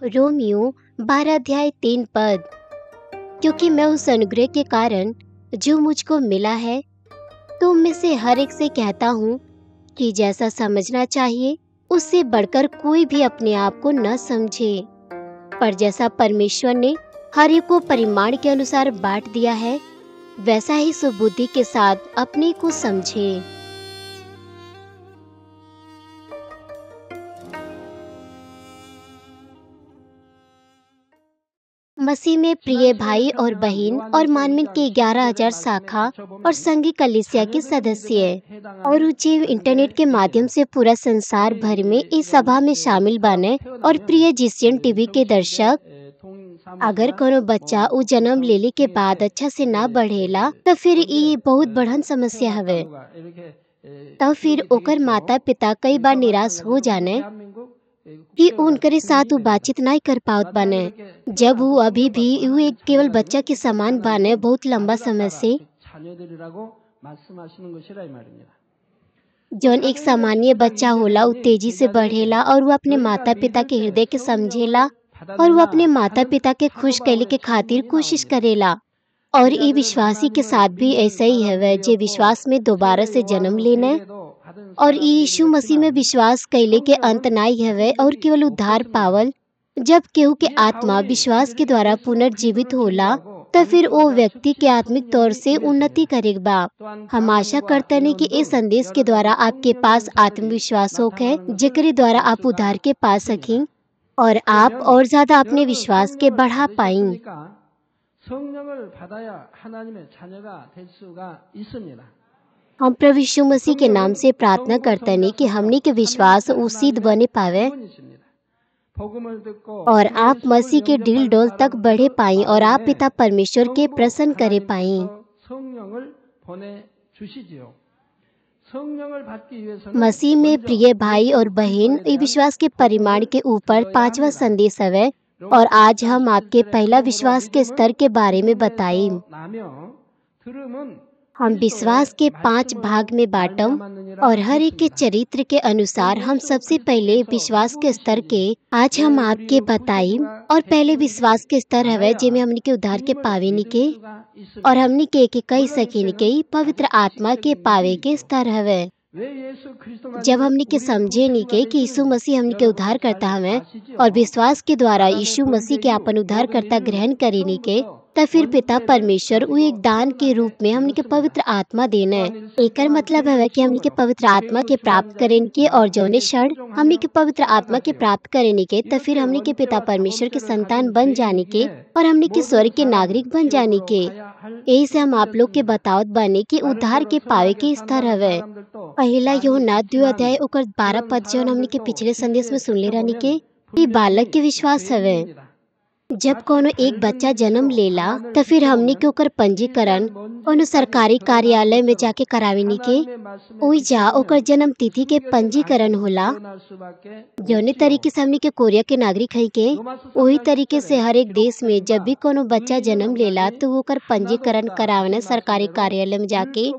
Romeo 12 अध्याय 3 पद। क्योंकि मैं उस अनुग्रह के कारण जो मुझको मिला है तुम में से हर एक से कहता हूँ कि जैसा समझना चाहिए उससे बढ़कर कोई भी अपने आप को न समझे, पर जैसा परमेश्वर ने हर एक को परिमाण के अनुसार बांट दिया है वैसा ही सुबुद्धि के साथ अपने को समझे। मसीह में प्रिय भाई और बहन और मानवीन के 11,000 शाखा और संघी कलीसिया के सदस्य और उचित इंटरनेट के माध्यम से पूरा संसार भर में इस सभा में शामिल बने और प्रिय जिसियन टीवी के दर्शक, अगर कोनो बच्चा उ जन्म लेने के बाद अच्छा से ना बढ़ेला तो फिर ये बहुत बड़हन समस्या हवे। तब फिर ओकर माता पिता कई बार निराश हो जाने कि उनकरे साथ वो बातचीत नहीं कर पावत बाने, जब वो अभी भी वो एक केवल बच्चा के समान बाने बहुत लंबा समय से। जौन एक सामान्य बच्चा होला वो तेजी से बढ़ेला और वो अपने माता पिता के हृदय के समझेला और वो अपने माता पिता के खुश कैले के खातिर कोशिश करेला। और ये विश्वासी के साथ भी ऐसा ही है, जे विश्वास में दोबारा से जन्म लेने और यीशु मसीह में विश्वास कैले के अंत नहीं है और केवल उद्धार पावल। जब केहू के आत्मा विश्वास के द्वारा पुनर्जीवित होला तो फिर वो व्यक्ति के आत्मिक तौर से उन्नति करेगा। हम आशा करते हैं कि इस संदेश के द्वारा आपके पास आत्मविश्वास होके जेकरे द्वारा आप उद्धार के पा सकें और आप और ज्यादा अपने विश्वास के बढ़ा पाएं। हम प्रभु यीशु मसीह के नाम से प्रार्थना करते हैं कि हमनी के विश्वास उसित बने पावे और आप मसीह के दिल डोल तक बढ़े पाएं और आप पिता परमेश्वर के प्रसन्न करे पाएं। मसीह में प्रिय भाई और बहन, ये विश्वास के परिमाण के ऊपर 5वां संदेश है और आज हम आपके पहला विश्वास के स्तर के बारे में बताएं। हम विश्वास के 5 भाग में बांटम और हर एक के चरित्र के अनुसार हम सबसे पहले विश्वास के स्तर के आज हम आपके बताई। और पहले विश्वास के स्तर है जिसमें हमने के उद्धार के पावे के और हमने के कही सके के पवित्र आत्मा के पावे के स्तर है। जब हमने के समझे नहीं के कि यीशु मसीह हमने के उद्धार करता हमें और विश्वास के द्वारा यीशु मसीह के अपन उद्धार करता ग्रहण करे नहीं के तब फिर पिता परमेश्वर वो एक दान के रूप में हमने के पवित्र आत्मा देना है। एक मतलब है कि हमने के पवित्र आत्मा के प्राप्त करें के और जौने क्षण हमने के पवित्र आत्मा के प्राप्त करने के तब फिर हमने के पिता परमेश्वर के संतान बन जाने के और हमने के स्वर्ग के नागरिक बन जाने के। यही से हम आप लोग के बतावत बने कि उद्धार के पावे के स्तर है। पहला यूहन्ना 2 अध्याय 12 पद जो हमने के पिछले संदेश में सुन ले रहने के बालक के विश्वास है। जब कोनो एक बच्चा जन्म लेला तो फिर हमने के ओकर पंजीकरण कोनो सरकारी कार्यालय में जाके करावेनी के ओई जा ओकर जन्म तिथि के पंजीकरण होला। जौने तरीके से हमने के कोरिया के नागरिक है के वही तरीके से हर एक देश में जब भी कोनो बच्चा जन्म लेला तो वो ओकर पंजीकरण करावने सरकारी कार्यालय में जाके।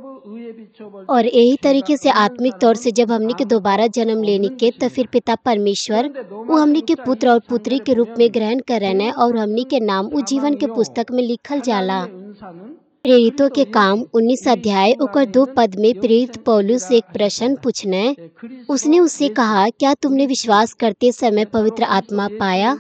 और यही तरीके से आत्मिक तौर से जब हमने के दोबारा जन्म लेने के तो फिर पिता परमेश्वर वो हमने के पुत्र और पुत्री के रूप में ग्रहण करने और हमने के नाम वो जीवन के पुस्तक में लिखल जाला। प्रेरितों के काम 19 अध्याय ओकर 2 पद में प्रेरित पौलुस एक प्रश्न पूछने। उसने उससे कहा, क्या तुमने विश्वास करते समय पवित्र आत्मा पाया?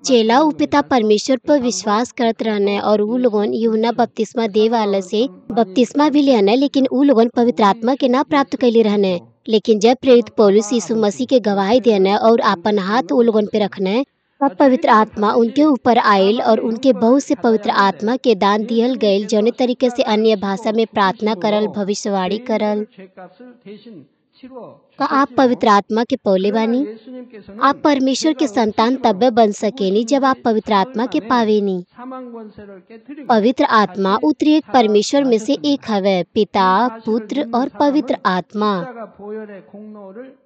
चेला वो पिता परमेश्वर पर विश्वास करत रहने और वो लोगन यूहन्ना बपतिस्मा दे वाला से बपतिस्मा भी लेने, लेकिन वो लोगन पवित्र आत्मा के ना प्राप्त कैले रहने। लेकिन जब प्रेरित पौलुस यीशु मसीह के गवाही देने और अपन हाथ वो लोगन पे रखने तब पवित्र आत्मा उनके ऊपर आयल और उनके बहुत से पवित्र आत्मा के दान दियल गये, जौने तरीके से अन्य भाषा में प्रार्थना करल, भविष्यवाणी करल। का आप पवित्र आत्मा के पौले बानी? आप परमेश्वर के संतान तब बन सकेनी जब आप पवित्र आत्मा के पावेनी। पवित्र आत्मा उत्तरी एक परमेश्वर में से एक है, पिता, पुत्र और पवित्र आत्मा।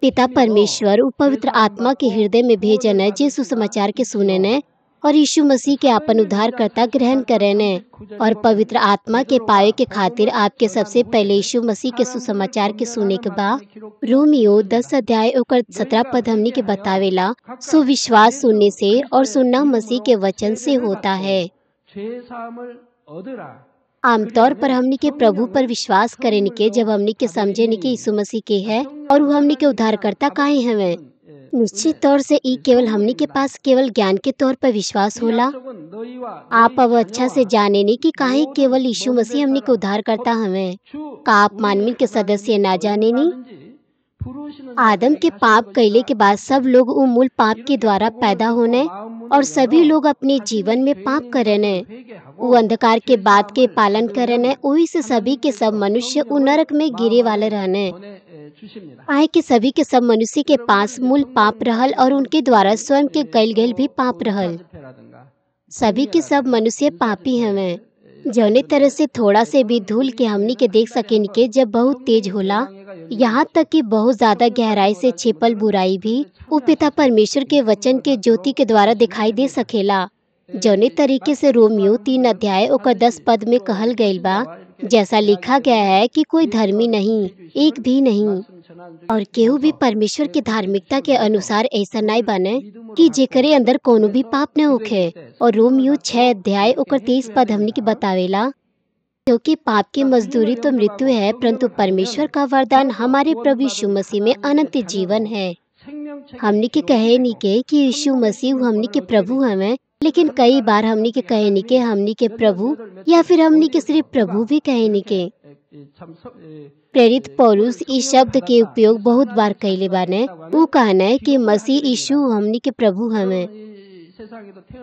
पिता परमेश्वर वो पवित्र आत्मा के हृदय में भेजन है जे सुसमाचार के सुने ने और यीशु मसीह के आपन उद्धारकर्ता ग्रहण करेने और पवित्र आत्मा के पावे के खातिर आपके सबसे पहले यीशु मसीह के सुसमाचार के सुने के बाद रोमियो 10 अध्याय ओकर 17 पद हमनी के बतावेला सो विश्वास सुनने से और सुनना मसीह के वचन से होता है। आमतौर पर हमनी के प्रभु पर विश्वास करेन के जब हमनी के समझे कि यीशु मसीह के है और वो हमनी के उद्धारकर्ता काहे हवे। निश्चित तौर से ई केवल हमनी के पास केवल ज्ञान के तौर पर विश्वास होला। आप अब अच्छा से जाने नहीं कि काहे केवल यीशु मसीह हमनी के उद्धारकर्ता हवे। का आप मानवी के सदस्य ना जाने नहीं? आदम के पाप कैले के बाद सब लोग वो मूल पाप के द्वारा पैदा होने और सभी लोग अपने जीवन में पाप करेने, वो अंधकार के बात के पालन करेने। वही से सभी के सब मनुष्य वो नरक में गिरे वाले रहने। आए कि सभी के सब मनुष्य के पास मूल पाप रहल और उनके द्वारा स्वयं के कैल गैल भी पाप रहल। सभी के सब मनुष्य पापी हवे। जौने तरह से थोड़ा से भी धूल के हमनी के देख सकेन के जब बहुत तेज होला, यहाँ तक कि बहुत ज्यादा गहराई से छिपल बुराई भी वो पिता परमेश्वर के वचन के ज्योति के द्वारा दिखाई दे सकेला। जौने तरीके से रोमियो 3 अध्याय ओकर 10 पद में कहल गईल बा, जैसा लिखा गया है कि कोई धर्मी नहीं, एक भी नहीं, और केहू भी परमेश्वर की धार्मिकता के अनुसार ऐसा नहीं बने कि जेकरे अंदर कोनो भी पाप न होखे। और रोमियो 6 अध्याय ओकर 23 पद हमनी के बतावेला, क्योंकि पाप की मजदूरी तो मृत्यु है, परंतु परमेश्वर का वरदान हमारे प्रभु यीशु मसीह में अनंत जीवन है। हमनी के कहे नहीं के कि यीशु मसीह हमनी के प्रभु हमें, लेकिन कई बार हमनी के कहे नहीं के हमनी के प्रभु, या फिर हमनी के सिर्फ प्रभु भी कहे नहीं के। प्रेरित पौलुस इस शब्द के उपयोग बहुत बार कैले बाने। वो कहना है कि मसीह यीशु हमनी के प्रभु हमें।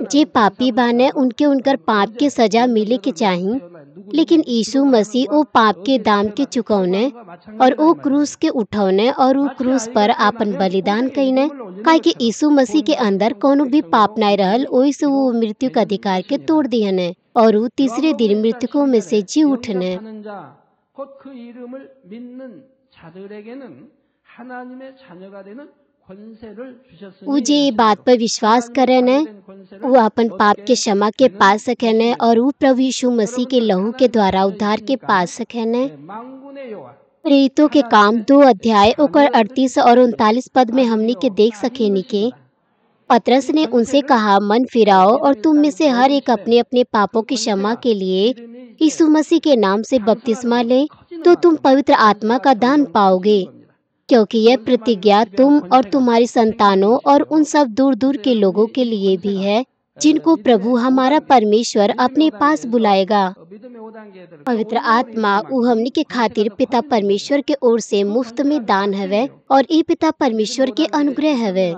जे पापी बाने उनके उनकर पाप के सजा मिले के चाहिए, लेकिन यीशु मसीह वो पाप के दाम के चुकौने और वो क्रूस के उठौने और वो क्रूस पर आपन बलिदान कईने। काहे कि यीशु मसीह के अंदर कोनो भी पाप नहीं रहल, ओही से वो मृत्यु का अधिकार के तोड़ दियने और वो तीसरे दिन मृतकों में से जी उठने। वो जे ये बात पर विश्वास करे ने वो अपन पाप के क्षमा के पा सके ने और वो प्रभु यीशु मसीह के लहू के द्वारा उद्धार के पा सके ने। प्रेरितों के काम 2 अध्याय ओकर 38 और 39 पद में हमनी के देख सकेनी के पतरस ने उनसे कहा, मन फिराओ और तुम में से हर एक अपने अपने पापों की क्षमा के लिए यीशु मसीह के नाम से बपतिस्मा ले, तो तुम पवित्र आत्मा का दान पाओगे, क्योंकि यह प्रतिज्ञा तुम और तुम्हारी संतानों और उन सब दूर दूर के लोगों के लिए भी है जिनको प्रभु हमारा परमेश्वर अपने पास बुलाएगा। पवित्र आत्मा वो हमनी के खातिर पिता परमेश्वर के ओर से मुफ्त में दान हवे और ये पिता परमेश्वर के अनुग्रह हवे।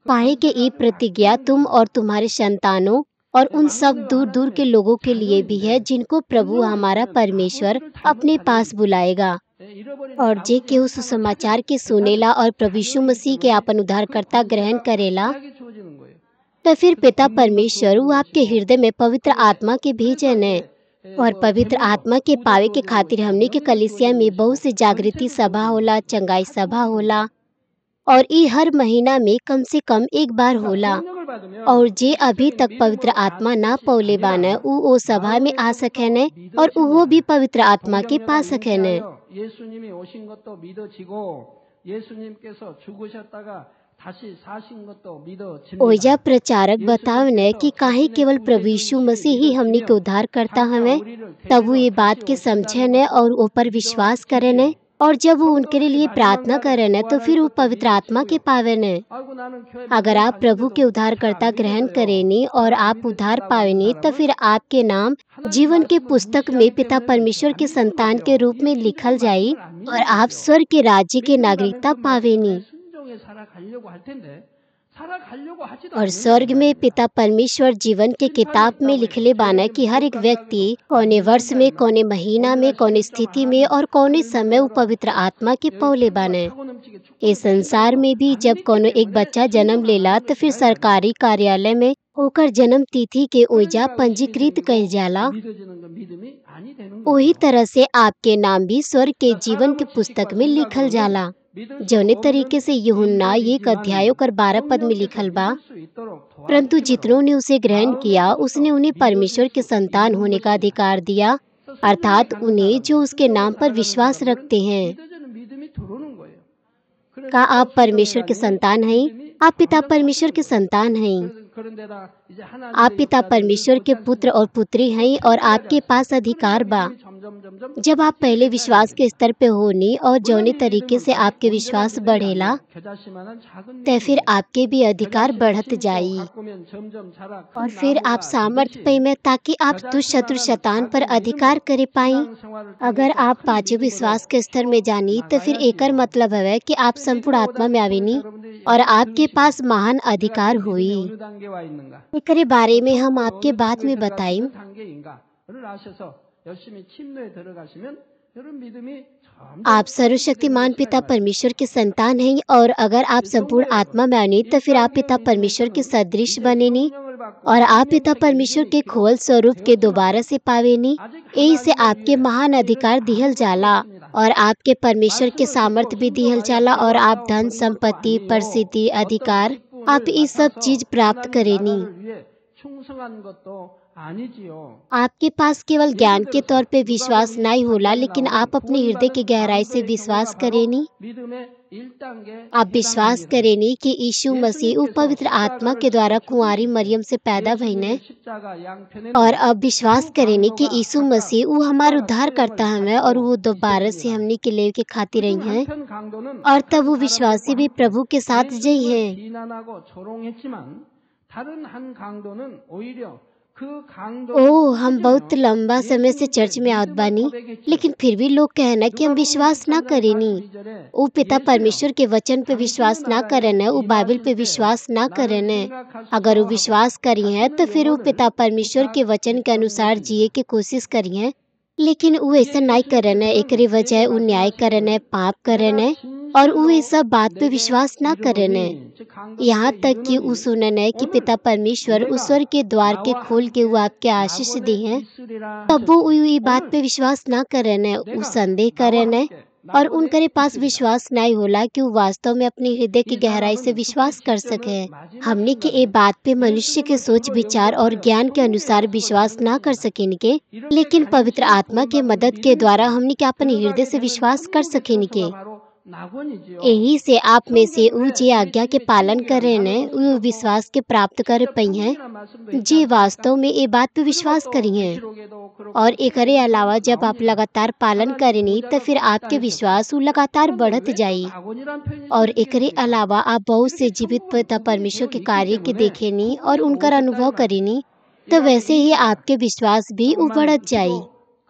काहे के ये प्रतिज्ञा तुम और तुम्हारे संतानों और उन सब दूर दूर के लोगों के लिए भी है जिनको प्रभु हमारा परमेश्वर अपने पास बुलाएगा। और जे केहू सुसमाचार के सुनेला और प्रभु यीशु मसीह के आपन उद्धारकर्ता ग्रहण करेला, तो फिर पिता परमेश्वर वो आपके हृदय में पवित्र आत्मा के भेजे ने। और पवित्र आत्मा के पावे के खातिर हमने के कलीसिया में बहुत से जागृति सभा होला, चंगाई सभा होला, और ये हर महीना में कम से कम एक बार होला। और जे अभी तक पवित्र आत्मा ना पौले बाने वो सभा में आ सके ने और वो भी पवित्र आत्मा के पा सके ने। ओजा प्रचारक बतावने कि काहे केवल प्रभु यीशु मसीह ही हमनी के उद्धार करता हमें, तब वो ये बात के समझे ने और ऊपर विश्वास करे ने, और जब वो उनके लिए प्रार्थना करे ने तो फिर वो पवित्र आत्मा के पावे ने। अगर आप प्रभु के उद्धारकर्ता ग्रहण करेनी और आप उद्धार पावेनी, तो फिर आपके नाम जीवन के पुस्तक में पिता परमेश्वर के संतान के रूप में लिखल जाई और आप स्वर्ग के राज्य के नागरिकता पावेनी। और स्वर्ग में पिता परमेश्वर जीवन के किताब में लिखले बाना कि हर एक व्यक्ति कौने वर्ष में, कौने महीना में, कौने स्थिति में और कौने समय वो पवित्र आत्मा के पौले बाने। इस संसार में भी जब कोनो एक बच्चा जन्म लेला तो फिर सरकारी कार्यालय में ओकर जन्म तिथि के ओइजा पंजीकृत कइल जाला। वही तरह से आपके नाम भी स्वर्ग के जीवन के पुस्तक में लिखल जाला। जौने तरीके से यूहन्ना 1 अध्याय 12 पद में लिखल बा, परंतु जितनों ने उसे ग्रहण किया उसने उन्हें परमेश्वर के संतान होने का अधिकार दिया, अर्थात उन्हें जो उसके नाम पर विश्वास रखते हैं। का आप परमेश्वर के संतान हैं? आप पिता परमेश्वर के संतान हैं। आप पिता परमेश्वर के पुत्र और पुत्री हैं और आपके पास अधिकार बा। जब आप पहले विश्वास के स्तर पे होनी और जौने तरीके से आपके विश्वास बढ़ेला, तो फिर आपके भी अधिकार बढ़त जाई और फिर आप सामर्थ पाई ताकि आप दुष्ट शत्रु शैतान पर अधिकार करे पाई। अगर आप पांचों विश्वास के स्तर में जानी तो फिर एकर मतलब है कि आप संपूर्ण आत्मा में आवेनी और आपके पास महान अधिकार हुई। एकरे बारे में हम आपके बाद में बताई। आप सर्वशक्तिमान पिता परमेश्वर के संतान हैं और अगर आप संपूर्ण आत्मा में आनी तो फिर आप पिता परमेश्वर के सदृश बनेनी और आप पिता परमेश्वर के खोल स्वरूप के दोबारा से पावेनी। यही से आपके महान अधिकार दिहल जाला और आपके परमेश्वर के सामर्थ्य भी दिहल जाला और आप धन संपत्ति प्रसिद्धि अधिकार आप ये सब चीज प्राप्त करेनी। आपके पास केवल ज्ञान के तौर पे विश्वास नहीं होला, लेकिन आप अपने हृदय की गहराई से विश्वास करेनी। आप विश्वास करेनी कि यीशु मसीह वो पवित्र आत्मा के द्वारा कुंवारी मरियम से पैदा भइने और अब विश्वास करेनी कि यीशु मसीह वो हमारा उद्धार करता हमें और वो दोबारा से हमने के लिए के खातिर रही हैं और तब वो विश्वासी भी प्रभु के साथ जई हैं। हम बहुत लंबा समय से चर्च में आवत बानी, लेकिन फिर भी लोग कहना कि हम विश्वास ना करेनी। वो पिता परमेश्वर के वचन पे विश्वास ना करें, वो बाइबल पे विश्वास ना करें। अगर वो विश्वास करी है तो फिर वो पिता परमेश्वर के वचन के अनुसार जिए के कोशिश करी है, लेकिन वो ऐसा नहीं करें। एकरे वजह वो न्याय करें, पाप करें और वो ये सब बात पे विश्वास ना करें। यहाँ तक कि वो सुनने कि पिता परमेश्वर उस स्वर्ग के द्वार के खोल के वो आपके आशीष दी हैं, तब वो ये बात पे विश्वास ना करें, वो संदेह करें और उनके पास विश्वास नहीं होला कि वो वास्तव में अपने हृदय की गहराई से विश्वास कर सके। हमने के ये बात पे मनुष्य के सोच विचार और ज्ञान के अनुसार विश्वास ना कर सकेन के, लेकिन पवित्र आत्मा के मदद के द्वारा हमने के अपने हृदय से विश्वास कर सकेन के। यही से आप में से ऊ जे आज्ञा के पालन करे ने ऊ विश्वास के प्राप्त कर पाई हैं, जे वास्तव में ये बात पे विश्वास करी हैं। और एकरे अलावा जब आप लगातार पालन करेनी तो फिर आपके विश्वास ऊ लगातार बढ़त जाई और एकरे अलावा आप बहुत से जीवित पिता परमेश्वर के कार्य के देखेनी और उनका अनुभव करेनी, तो वैसे ही आपके विश्वास भी ऊ बढ़त जाई।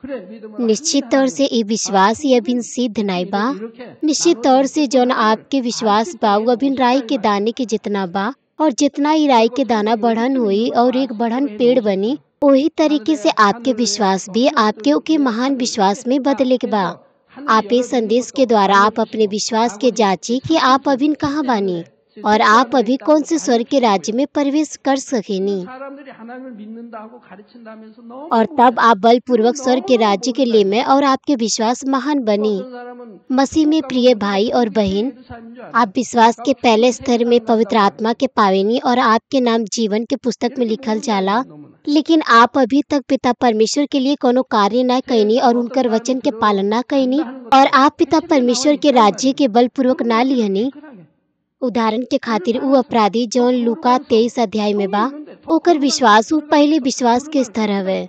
निश्चित तौर से ये विश्वास ये अभी सिद्ध नहीं बा। निश्चित तौर से जौन आपके विश्वास बा वो अभी राई के दाने के जितना बा और जितना ही राई के दाना बढ़न हुई और एक बढ़न पेड़ बनी, वही तरीके से आपके विश्वास भी आपके के महान विश्वास में बदले के बा। आप इस संदेश के द्वारा आप अपने विश्वास के जांची कि आप अभी कहाँ बानी और आप अभी कौन से स्वर्ग के राज्य में प्रवेश कर सकेनी और तब आप बलपूर्वक स्वर्ग के राज्य के लिए में और आपके विश्वास महान बनी। मसीह में प्रिय भाई और बहन, आप विश्वास के पहले स्तर में पवित्र आत्मा के पावेनी और आपके नाम जीवन के पुस्तक में लिखल जाला, लेकिन आप अभी तक पिता परमेश्वर के लिए कोनो कार्य न कईनी और उनकर वचन के पालन न कईनी और आप पिता परमेश्वर के राज्य के बलपूर्वक ना लिहनी। उदाहरण के खातिर वो अपराधी जौन लूका 23 अध्याय में बा, ओकर विश्वास वो पहले विश्वास के स्तर हवे।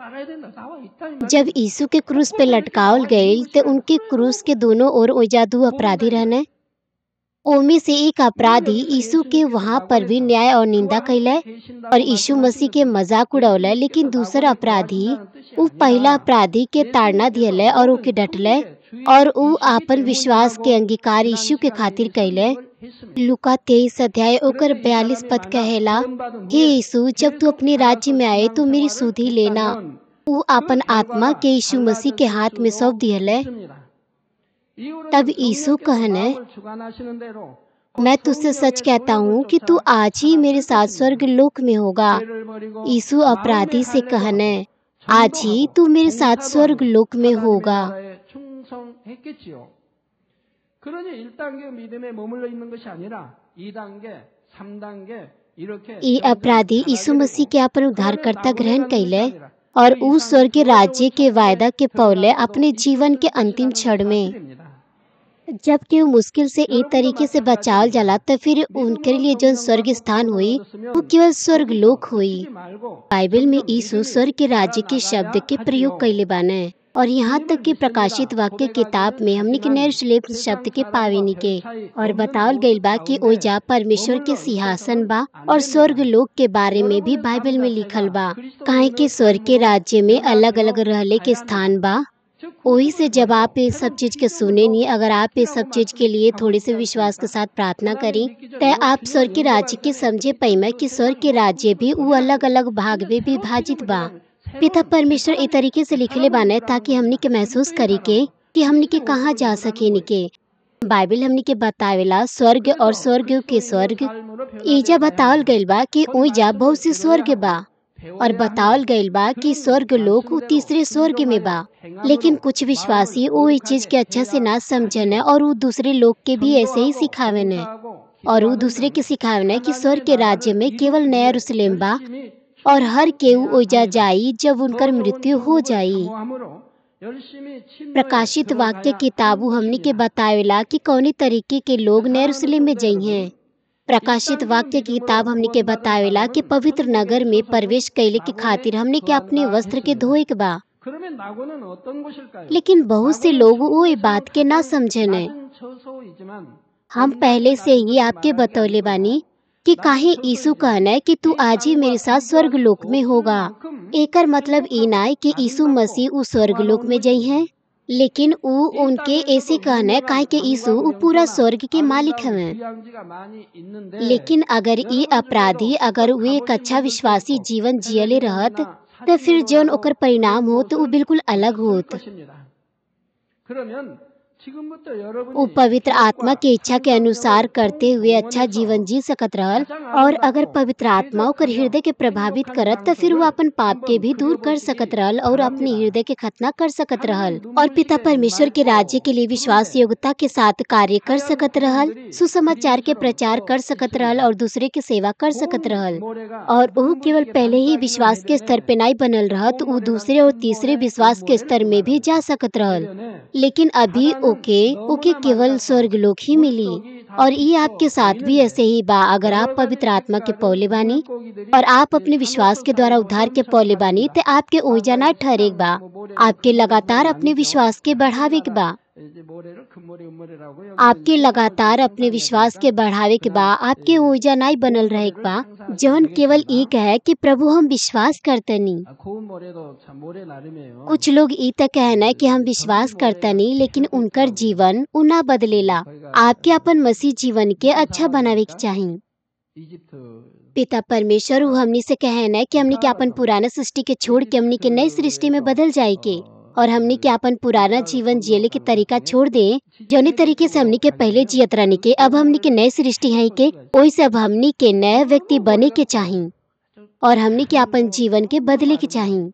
जब यीशु के क्रूस पे लटकावल गए तो उनके क्रूस के दोनों ओर ओइजा 2 अपराधी रहने। ओमे से एक अपराधी यीशु के वहाँ पर भी न्याय और निंदा कैले और यीशु मसीह के मजाक उड़ौले, लेकिन दूसरा अपराधी वो पहला अपराधी के ताड़ना दियले और ओके डटले और वो आपन विश्वास के अंगीकार यीशु के खातिर कैले। लूका 23 अध्याय ओकर 42 पद कहेला, हे यीशु, जब तू अपने राज्य में आए तो मेरी सुधि लेना। वो अपन आत्मा के यीशु मसीह के हाथ में सौंप दियले। तब यीशु कहने, मैं तुझसे सच कहता हूँ कि तू आज ही मेरे साथ स्वर्ग लोक में होगा। यीशु अपराधी से कहने, आज ही तू मेरे साथ स्वर्ग लोक में होगा। 그러니 1단계 믿음에 머물러 있는 것이 아니라 2단계, 3단계 이렇게 ई अपराधी 점점 यीशु 강하게 मसीह 되고 के अपन 그러면 उद्धारकर्ता 나고자 ग्रहण 가는 것이 कैले 아니라 और 그 ऊ 이상 स्वर्ग राज्य 두려워 के वायदा 찾아에 के पौले अपने 들어가서도 जीवन के 있었던 अंतिम 것이라는 क्षण में 사실입니다. जबकि वो मुश्किल से एक 여러분도 तरीके से बचाल जाला 마찬가지입니다. तो फिर उनके 믿음으로 लिए जो स्वर्ग 성령받고 स्थान 구원을 हुई वो 얻었으면 केवल स्वर्ग 거기서 लोक हुई। 그치지 말고 बाइबल में 점점 यीशु 믿음이 स्वर्ग के राज्य के शब्द 자라나가야 के प्रयोग 하지요. कैले बाने और यहाँ तक 주님을 कि प्रकाशित 믿습니다. वाक्य किताब 고백하기는 में हमने के 하지만 यरूशलेम शब्द 세상 के 사람과 पावेनी के 별 차이 और 없는 बतावल गईल 모습 बा कि 가운데 ओइजा परमेश्वर के 머물러 सिंहासन 있어서는 बा 안 और स्वर्ग 됩니다. लोक के बारे में भी 여러분의 बाइबल में 삶 लिखल बा 자체가 काहे कि 그리스도인의 स्वर्ग के 삶으로 राज्य में अलग अलग 변화되어 रहले के 가야 स्थान 합니다. बा। 즉 वही से 궁극을 जब आप 버리고 ये सब 새로운 चीज के 피조물로 सुने नहीं, अगर आप ये 바뀌라고 सब चीज के लिए 말씀하고 थोड़े 있지 से विश्वास के 않습니까? साथ प्रार्थना 하나님 करी 믿기 전 तो 요 आप स्वर्ग के 영접하기 राज्य के 전에 समझे 그때 पैमा 그 कि स्वर्ग 세상의 के 모든 राज्य भी 것을 वो 버려야 अलग 돼요. अलग भाग 근데 में 새로운 विभाजित 피조물이 बा। 되려면 पिता 새로운 새 परमेश्वर ए 사람이 तरीके से लिखले 사람으로 बाने 되라는 ताकि हमनी 겁니다. के महसूस 그리스도인이 करी के 되라는 거. कि हमनी के 그리스도의 कहाँ 모습을 जा 드러나는 सकेनी 거예요. के। बाइबल हमनी के बतावेला स्वर्ग और 그래서 स्वर्ग के 그리스도인의 स्वर्ग 삶으로 ईजा 변화되어 가야 बतावल 합니다. गईल बा कि 곧 ओइजा बहुत 말씀을 से 들어야 स्वर्ग बा 하고 और 배워야 बतावल 합니다. गईल बा कि 그런 स्वर्ग लोक उ 말씀대로 तीसरे स्वर्ग में बा। 순종하여 लेकिन 행함으로 कुछ 마음을 विश्वासी वो इस चीज के 거룩하게 अच्छा से 해야 ना समझन है 하지요. और वो दूसरे लोग के भी ऐसे ही 전도하고 सिखावन है 봉사하고 और वो 기도하는 दूसरे के 등 सिखावन है कि स्वर्ग 하나님의 के राज्य 나라를 में केवल 이루기 नया 위해 यरूशलेम बा 열심히 और हर केहू 충성해야 ओइजा 합니다. जाई जब 더 उनकर 좋은 मृत्यु हो 천국을 जाई। 사모함으로 열심히 침노에 प्रकाशित वाक्य 들어가야 किताबू 하는 हमनी के 것입니다. बतावेला कि कौनी तरीके के लोग नया 사랑하는 यरूशलेम में 성도 जई हैं। 여러분, प्रकाशित 1단계 वाक्य की किताब 믿음으로 हमनी के 구원받은 बतावेला कि 사람은 पवित्र 천국에 नगर में 소속된 प्रवेश कैले के खातिर 낙원에 हमने के अपने 거한다 वस्त्र के 했습니다. धोए के बा। 그러면 낙원은 어떤 곳일까요? लेकिन बहुत से 낙원은 लोग वो ये 천국에서는 बात के ना 가장 समझन है। 낮은 처소이지만 हम 언약의 पहले से 낮은 ही 것을 आपके 말한 게 बतौले 아니고요. बानी कि 낮은 काहे यीशु कहना है कि तू 처소이지 이 आज ही मेरे 땅과 साथ स्वर्ग 비교할 लोक 수 में 없을 होगा। 만큼 एकर मतलब ई ना है कि यीशु 아름답고 मसीह उस स्वर्ग लोक 평화로운 में जई 곳입니다. हैं, लेकिन ऊ 이 उनके ऐसे 땅에서도 कहना है काहे 유명한 कि यीशु ऊ 관광 पूरा 명소나 स्वर्ग के मालिक 아름다운 हवें। 휴양지가 많이 있는데 लेकिन अगर ई 여러분 अपराधी 중에도 अगर 꼭 वे एक 가보신 अच्छा 분들도 विश्वासी 있고 जीवन जियले रहत 텔레비전이나 तो फिर जौन 사진으로라도 ओकर परिणाम 그런 हो तो वो 곳을 बिल्कुल अलग 보셨을 होत। 것입니다. 그러면 지금부터 वो 여러분이 पवित्र आत्मा 기억과 की इच्छा के अनुसार 상상력을 करते हुए अच्छा जीवन 동원해서 जी सकत रहल 가장 और अगर 아름답고 पवित्र आत्मा ओकर हृदय 쾌적하며 के प्रभावित 행복한 करत तो फिर वो 장소를 अपन पाप के 한번 भी दूर कर सकत 그려보시기 रहल और अपने 바랍니다. हृदय के खतना कर सकत रहल 하나님 और पिता 눈부시게 परमेश्वर के राज्य के 맑고 लिए विश्वास 푸른데 योग्यता के साथ कार्य कर 하얀 सकत रहल, 구름들이 सुसमाचार के 그림처럼 प्रचार 떠 कर सकत रहल 있습니다. और दूसरे की सेवा कर सकत 고운 रहल। 모래가 और वो केवल 눈부시게 पहले ही 반짝이기만 विश्वास के स्तर 해변에 पे नहीं बनल रहत, 고운 वो 모래가 दूसरे और 흰 तीसरे 모래, विश्वास 은 के स्तर 모래를 में भी जा 말합니다. सकत रहल। 해변에 लेकिन अभी 바다는 ओके ओके 너무나 केवल 맑아서 स्वर्ग लोक ही मिली 물속이 다 और ये आपके 비쳐 साथ भी ऐसे 보이는데 ही बा अगर आप 여러 가지 पवित्र आत्मा के पौले 색깔의 बानी 물고기들이 और आप 이 अपने विश्वास 산호초 के द्वारा 사이로 उद्धार के पौले बानी 넘쳐나갑니다. तो आपके ऊर्जा ना 바다의 ठहरे 색깔은 बा, 뭐 모래는 आपके 큰 모래, लगातार 은모래는 अपने 아니죠. विश्वास के बढ़ावे के बा, 이제 모래를 큰 모래, 은모래라고 여기는 आपके 세상을 좀 लगातार अपने 상상해야 विश्वास के 되니까 बढ़ावे के बा, 그런 आपके ऊर्जा नहीं बनल 고운 रहे के 모래를 बा, 상상하시면 जौन केवल 되겠습니다. एक है कि प्रभु हम विश्वास करतनी। 고운 모래도 참 모래 나름이에요. कुछ लोग ई तक कहना है कि हम विश्वास 전기 करतनी 모래가 लेकिन 최고 उनकर 있더라고요. जीवन उ ना बदलेला। 거기가 आपके अपन मसीह जीवन के 무슨 अच्छा बनावे के 사막입니까? चाहिए। 이집트 पिता परमेश्वर उ हमनी से कहना है कि हमनी के अपन 사막에서 पुराना सृष्टि के छोड़ के हमनी के नई सृष्टि में 이집트에서 बदल जाए के और हमनी के अपन पुराना 이스라엘 जीवन जियले के 건너가는 तरीका 과정에 छोड़ दे, जौने तरीके से हमनी के पहले जियत रहनी के अब हमनी के नए सृष्टि है के ओई से अब हमनी के नए व्यक्ति बने के चाहिए और हमनी के अपन जीवन के बदले के चाहिए।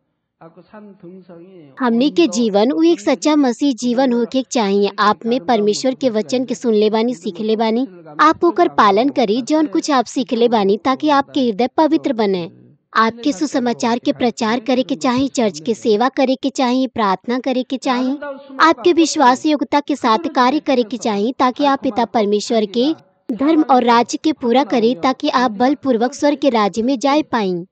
हमनी के जीवन उ एक सच्चा मसीह जीवन होके चाहिए। आप में परमेश्वर के वचन के सुन ले बानी, सीख ले बानी, आप ओकर पालन करी जौन कुछ आप सीख ले बानी ताकि आपके हृदय पवित्र बने। आपके सुसमाचार के प्रचार करे के चाहिए, चर्च के सेवा करे के चाहिए, प्रार्थना करे के चाहिए, आपके विश्वास योग्यता के साथ कार्य करे के चाहिए ताकि आप पिता परमेश्वर के धर्म और राज्य के पूरा करें ताकि आप बलपूर्वक स्वर्ग के राज्य में जा पाएं।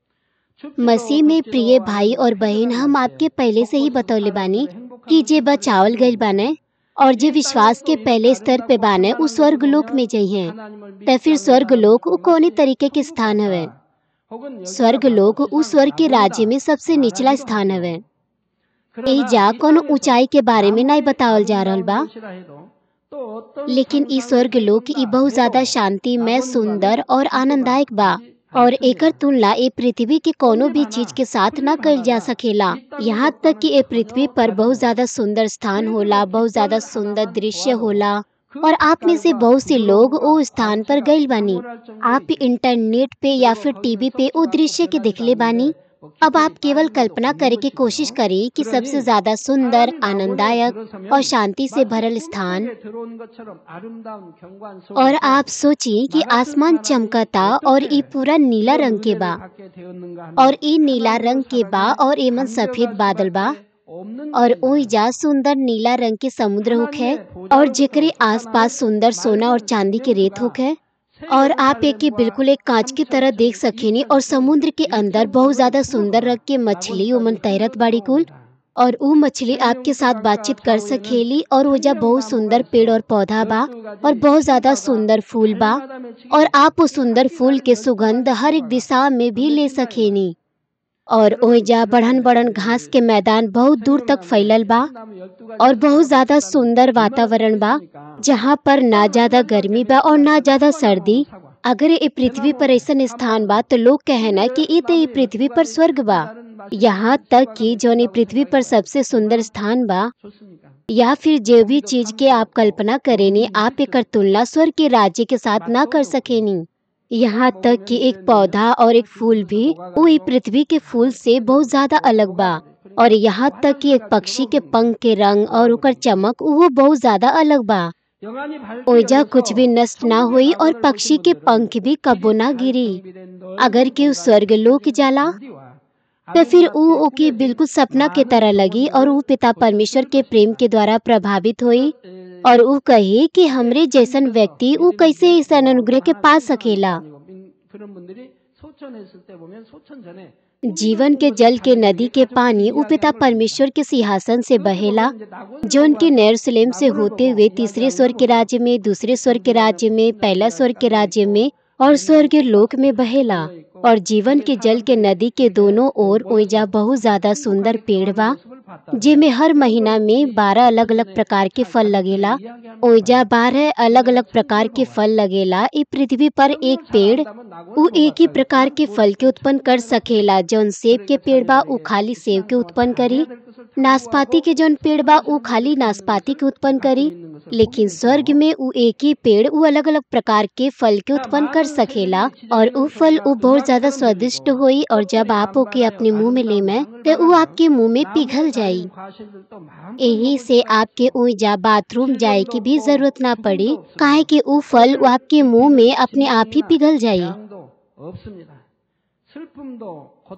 मसीह में प्रिय भाई और बहन, हम आपके पहले से ही बतौले बानी कि जे बचावल गईल बाने और जे विश्वास के पहले स्तर पे बाने उ स्वर्ग लोक में जई हैं। तो फिर स्वर्ग लोक उ कौने तरीके के स्थान हवे? स्वर्ग लोक उ स्वर्ग के राज्य में सबसे निचला स्थान हवे। एजा कोनो ऊंचाई के बारे में नहीं बतावल जा रहल बा, लेकिन ई स्वर्ग लोक ई बहुत ज्यादा शांतिमय, सुंदर और आनंददायक बा और एकर तुलना ए पृथ्वी के कोनो भी चीज के साथ ना कइल जा सकेला। यहाँ तक कि ए पृथ्वी पर बहुत ज्यादा सुंदर स्थान होला, बहुत ज्यादा सुंदर दृश्य होला और आप में से बहुत से लोग वो स्थान पर गइल बानी। आप इंटरनेट पे या फिर टीवी पे वो दृश्य के देखले बानी अब आप केवल कल्पना करे की कोशिश करें कि सबसे ज्यादा सुंदर, आनंददायक और शांति से भरल स्थान, और आप सोचिए कि आसमान चमकता और ई पूरा नीला रंग के बा, और ई नीला रंग के बा और एमन सफेद बादल बा, और ओइजा सुंदर नीला रंग के समुद्र होखे, और जेकरे आसपास सुंदर सोना और चांदी के रेत होखे, और आप एके बिल्कुल एक कांच की तरह देख सकेनी, और समुद्र के अंदर बहुत ज्यादा सुंदर रंग के मछली ओमन तैरत बाड़ी कुल, और ऊ मछली आपके साथ बातचीत कर सकेली, और ओजा बहुत सुंदर पेड़ और पौधा बा और बहुत ज्यादा सुंदर फूल बा, और आप उस सुंदर फूल के सुगंध हर एक दिशा में भी ले सकेनी, और ओइजा बढ़न बढ़न घास के मैदान बहुत दूर तक फैलल बा, और बहुत ज्यादा सुंदर वातावरण बा जहाँ पर ना ज्यादा गर्मी बा और ना ज्यादा सर्दी। अगर ये पृथ्वी पर ऐसा स्थान बा तो लोग कहना कि ये पृथ्वी पर स्वर्ग बा। यहाँ तक कि जौन पृथ्वी पर सबसे सुंदर स्थान बा, या फिर जो भी चीज के आप कल्पना करेनी, आप एकर तुलना स्वर्ग के राज्य के साथ ना कर सकेनी। यहाँ तक कि एक पौधा और एक फूल भी वही पृथ्वी के फूल से बहुत ज्यादा अलग बा, और यहाँ तक कि एक पक्षी के पंख के रंग और ओकर चमक वो बहुत ज्यादा अलग बा। ओइजा कुछ भी नष्ट ना हुई और पक्षी के पंख भी कबो ना गिरी। अगर केहू स्वर्ग लोक जाला तो फिर ऊ ओके बिल्कुल सपना के तरह लगी, और ऊ पिता परमेश्वर के प्रेम के द्वारा प्रभावित हुई, और ऊ कही कि हमरे जैसन व्यक्ति ऊ कैसे इस अनुग्रह के पा सकेला। जीवन के जल के नदी के पानी ऊ पिता परमेश्वर के सिंहासन से बहेला, जो उनके यरूशलेम से होते हुए तीसरे स्वर्ग के राज्य में, दूसरे स्वर्ग के राज्य में, पहला स्वर्ग के राज्य में और स्वर्ग लोक में बहेला। और जीवन के जल के नदी के दोनों ओर ओइजा बहुत ज्यादा सुंदर पेड़ बा, जेमे हर महीना में 12 अलग अलग प्रकार के फल लगेला। ओइजा 12 अलग अलग प्रकार के फल लगेला। इस पृथ्वी पर एक पेड़ ऊ एक ही प्रकार के फल के उत्पन्न कर सकेला। जौन सेब के पेड़ बा ऊ खाली सेब के उत्पन्न करी, नाशपाती के जौन पेड़ बा ऊ खाली नाशपाती के उत्पन्न करी, लेकिन स्वर्ग में ऊ एक ही पेड़ ऊ अलग अलग प्रकार के फल के उत्पन्न कर सकेला, और ऊ फल ऊ बहुत ज्यादा स्वादिष्ट होई, और जब आप ओके अपने मुंह में लेमे तो ऊ आपके मुंह में पिघल जाई। यही से आपके ओइजा बाथरूम जाए की भी जरूरत ना पड़ी, काहे कि ऊ फल ऊ आपके मुंह में अपने आप ही पिघल जाई।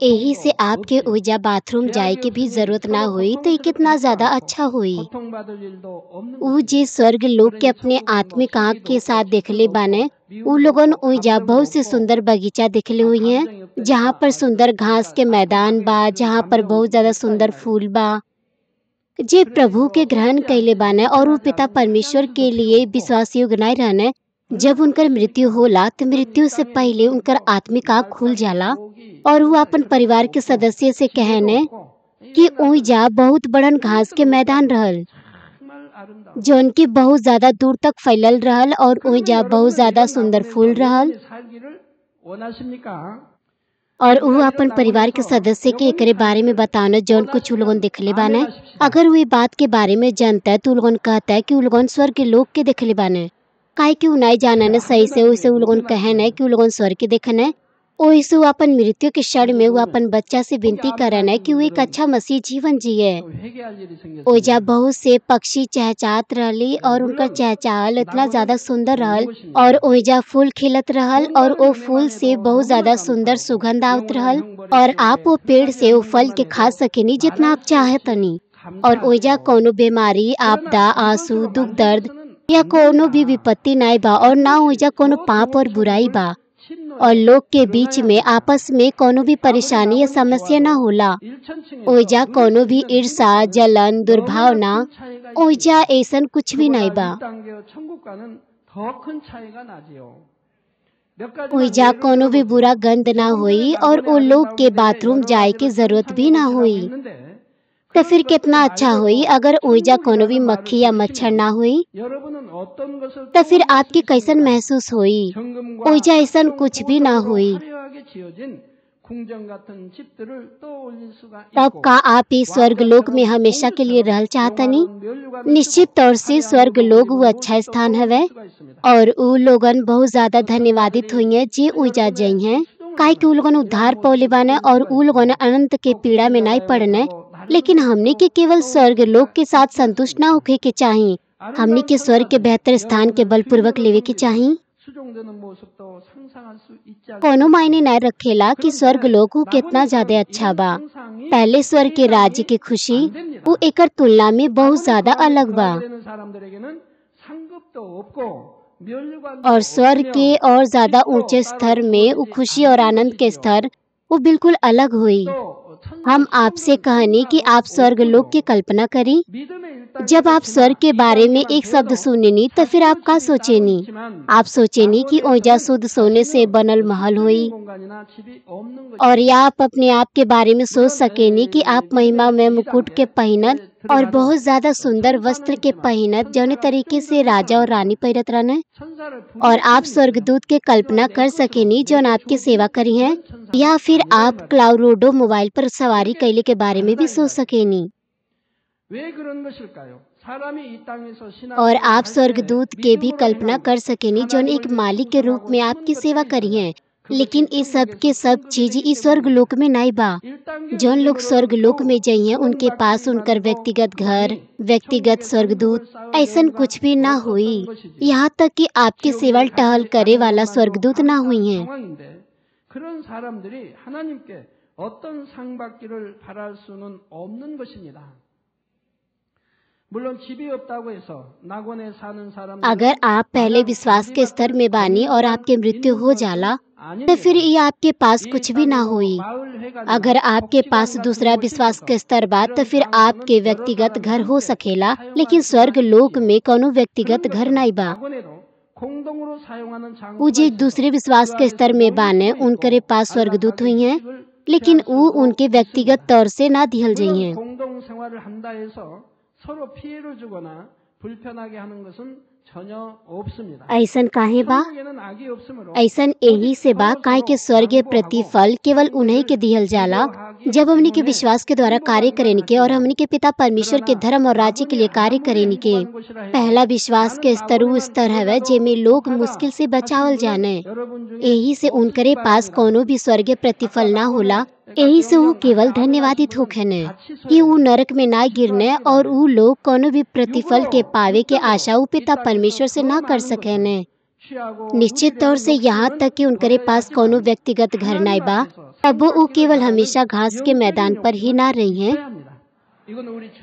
यही से आपके ओइजा बाथरूम जाए की भी जरूरत ना हुई, तो ये कितना ज्यादा अच्छा हुई। ऊ जे स्वर्ग लोग के अपने आत्मिक आँख के साथ देखले बाने, ऊ लोगन ओइजा बहुत से सुंदर बगीचा देखले हुई हैं, जहाँ पर सुंदर घास के मैदान बा, जहाँ पर बहुत ज्यादा सुंदर फूल बा, जे प्रभु के ग्रहण कैले बाने, और वो पिता परमेश्वर के लिए विश्वास योग्य नहीं रहने। जब उनकर मृत्यु होला तो मृत्यु से पहले उनकर आत्मिक आँख खुल जाला, और वो अपन परिवार के सदस्य से कहने कि ओइजा बहुत बड़न घास के मैदान रहल, जौन की बहुत ज्यादा दूर तक फैलल रहल, और ओइजा बहुत ज्यादा सुंदर फूल रहल, और वो अपन परिवार के सदस्य के एकरे बारे में बताना जौन कुछ उ लोगन देखले बाने। अगर वो बात के बारे में जानता है तो उ लोगन कहता है कि उ लोगन स्वर्ग के लोग के देखले बाने, काहे कि उ नहीं जानने सही से, वैसे उ लोगन कहने कि उ लोगन स्वर्ग के देखने। ओइसे वो अपन मृत्यु के क्षण में वो अपन बच्चा से विनती करने कि वो एक अच्छा मसीह जीवन जिए। ओइजा बहुत से पक्षी चहचहात रहली, और उनका चहचहाल इतना ज्यादा सुंदर रहल, और ओइजा फूल खिलत रहल, और वो फूल से बहुत ज्यादा सुंदर सुगंध आवत रहल, और आप वो पेड़ से वो फल के खा सकेनी जितना आप चाहतनी। और ओइजा कोनो बीमारी, आपदा, आंसू, दुख, दर्द या कोनो भी विपत्ति नहीं बा, और ना ओइजा कोनो पाप और बुराई बा, और लोग के बीच में आपस में कोनो भी परेशानी या समस्या ना होला। ओइजा कोनो भी ईर्षा, जलन, दुर्भावना, ओइजा ऐसन कुछ भी नहीं बा। ओइजा कोनो भी बुरा गंध ना हुई, और वो लोग के बाथरूम जाए की जरूरत भी ना हुई। तो फिर कितना अच्छा हुई अगर ओइजा कोनो भी मक्खी या मच्छर ना हुई। तो फिर आपकी कैसन महसूस हुई? ओइजा ऐसा कुछ भी ना हुई। तब का आप इस स्वर्ग लोक में हमेशा के लिए रहल चाहतनी? निश्चित तौर से स्वर्ग लोग वो अच्छा स्थान हवे, और उ लोगन बहुत ज्यादा धन्यवादित हुई है जे ओइजा जई हैं। काहे कि उ लोगन उद्धार पौले बाने और उ लोगन अनंत के पीड़ा में नहीं पड़ने। लेकिन हमनी के केवल स्वर्ग लोक के साथ संतुष्ट ना होखे के चाही। हमनी के स्वर्ग के बेहतर स्थान के बलपूर्वक लेवे के चाही। कोनो मायने न रखेला कि स्वर्ग लोक उ कितना ज्यादा अच्छा बा। पहले स्वर्ग के राज्य की खुशी उ एकर तुलना में बहुत ज्यादा अलग बा। और स्वर्ग के और ज्यादा ऊंचे स्तर में उ खुशी और आनंद के स्तर वो बिल्कुल अलग हुई। हम आपसे कहनी कि आप स्वर्ग लोक की कल्पना करी। जब आप स्वर्ग के बारे में एक शब्द सुनेनी तो फिर आप का सोचेनी? आप सोचेनी कि ओइजा शुद्ध सोने से बनल महल हुई। और या आप अपने आप के बारे में सोच सकेनी कि आप महिमा में मुकुट के पहिनत और बहुत ज्यादा सुंदर वस्त्र के पहिनत जौने तरीके से राजा और रानी पहिरत रहने। और आप स्वर्गदूत के कल्पना कर सकेनी जौन आपकी सेवा करी हैं। या फिर आप क्लाउरोडो मोबाइल पर सवारी कैले के बारे में भी सोच सकेनी। और आप स्वर्गदूत के भी कल्पना कर सकेनी जौन एक मालिक के रूप में आपकी सेवा करी हैं। लेकिन ये सब के सब चीज इस स्वर्ग लोक में नहीं बा। जौन लोग स्वर्ग लोक में जाइए उनके पास उनकर व्यक्तिगत घर, व्यक्तिगत स्वर्गदूत ऐसन कुछ भी ना हुई। यहाँ तक कि आपकी सेवा टहल करे वाला स्वर्गदूत ना हुई हैं। 그런 사람들이 하나님께 어떤 상 받기를 바랄 수는 없는 것입니다. 물론 집이 없다고 해서 낙원에 사는 사람들 अगर आप पहले विश्वास के स्तर में बानी और आपकी मृत्यु हो जाला तो फिर ये आपके पास कुछ भी ना हुई। अगर आपके पास दूसरा विश्वास के स्तर बा तो फिर आपके व्यक्तिगत घर हो सकेला। लेकिन स्वर्ग लोक में कोनो व्यक्तिगत घर नहीं बा। उ जे दूसरे विश्वास के स्तर में बाने उनके पास स्वर्गदूत हुई हैं। लेकिन उ उनके व्यक्तिगत तौर से ना दिहल जाई हैं। ऐसन काहे बा? ऐसन यही से बा काहे के स्वर्गीय प्रतिफल केवल उन्हीं के दिहल जाला जब हमनी के विश्वास के द्वारा कार्य करेनी के और हमनी के पिता परमेश्वर के धर्म और राज्य के लिए कार्य करेनी के। पहला विश्वास के स्तर उ स्तर हवे जेमे लोग मुश्किल से बचावल जाने। यही से उनकरे पास कोनो भी स्वर्गीय प्रतिफल ना होला। यही से वो केवल धन्यवादित होखेने कि वो नरक में ना गिरने और वो लोग कोनो भी प्रतिफल के पावे के आशा वो पिता परमेश्वर से ना कर सकेने। निश्चित तौर से यहाँ तक कि उनके पास कोनो व्यक्तिगत घर नहीं बा तब वो केवल हमेशा घास के मैदान पर ही ना रही हैं।